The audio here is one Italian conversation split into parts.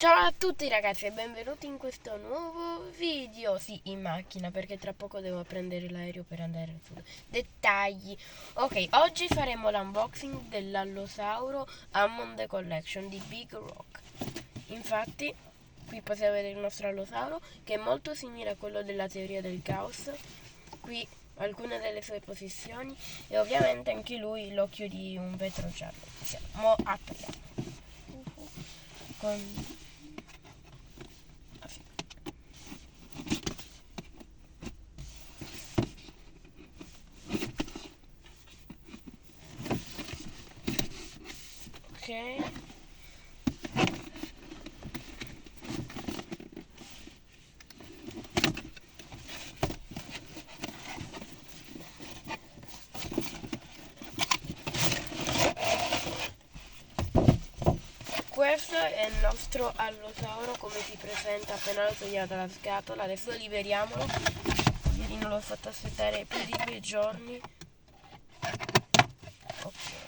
Ciao a tutti ragazzi e benvenuti in questo nuovo video. Sì, in macchina perché tra poco devo prendere l'aereo per andare su dettagli. Ok, oggi faremo l'unboxing dell'Allosauro Hammond Collection di Big Rock. Infatti, qui possiamo vedere il nostro allosauro che è molto simile a quello della teoria del caos. Qui alcune delle sue posizioni e ovviamente anche lui l'occhio di un vetro giallo. Mo apriamo. Con Ok. Questo è il nostro allosauro come si presenta appena lo togliamo dalla scatola. Adesso liberiamolo. Ieri non l'ho fatto aspettare più di 2 giorni. Ok.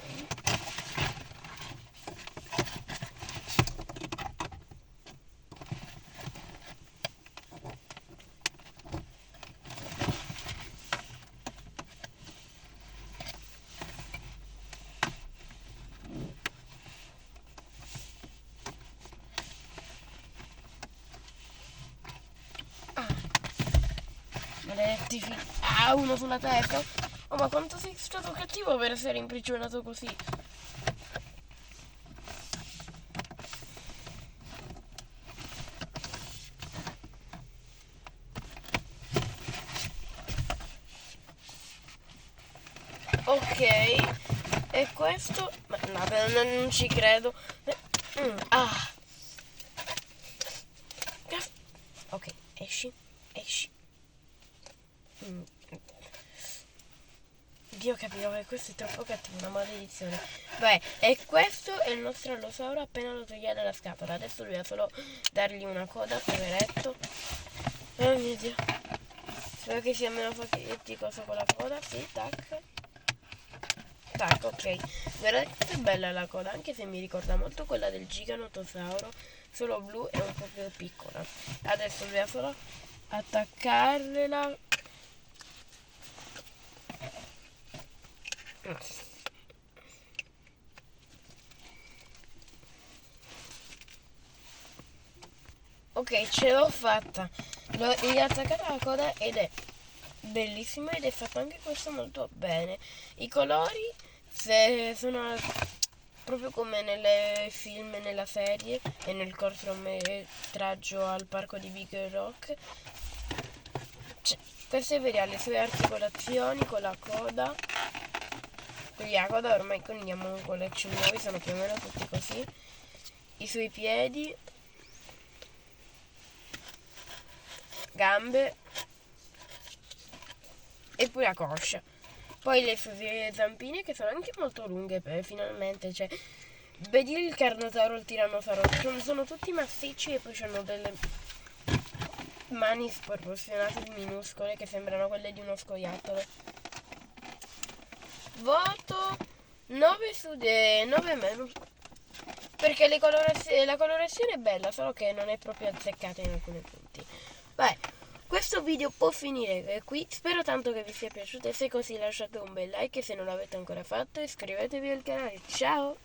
Ah, maledetti figli. Ah, uno sulla testa. Oh, ma quanto sei stato cattivo per essere imprigionato così? Ok. E questo... Ma no, non ci credo. Ah. Ok, esci. Esci. Mm. Dio capivo che questo è troppo cattivo, una maledizione. Beh, e questo è il nostro allosauro appena lo togliamo dalla scatola. Adesso dobbiamo solo dargli una coda, poveretto. Oh mio Dio. Spero che sia meno faticoso con la coda. Sì, tac. Tac, ok. Guardate che bella la coda, anche se mi ricorda molto quella del giganotosauro, solo blu e un po' più piccola. Adesso dobbiamo solo attaccarla. Ok, ce l'ho fatta. Gli ho attaccato la coda ed è bellissimo ed è fatto anche questo molto bene. I colori se sono proprio come nelle film, nella serie e nel cortometraggio al parco di Big Rock. Cioè, questo è vero, le sue articolazioni con la coda. Quindi la coda ormai con gli Among Collection nuovi sono più o meno tutti così. I suoi piedi, gambe e pure la coscia. Poi le sue zampine che sono anche molto lunghe finalmente, cioè vedi il Carnotauro e il Tirannosauro, sono tutti massicci e poi hanno delle mani sproporzionate minuscole che sembrano quelle di uno scoiattolo. Voto 9 su 9 meno. Perché la colorazione è bella, solo che non è proprio azzeccata in alcuni punti. Beh, questo video può finire qui. Spero tanto che vi sia piaciuto e se così lasciate un bel like e se non l'avete ancora fatto iscrivetevi al canale. Ciao!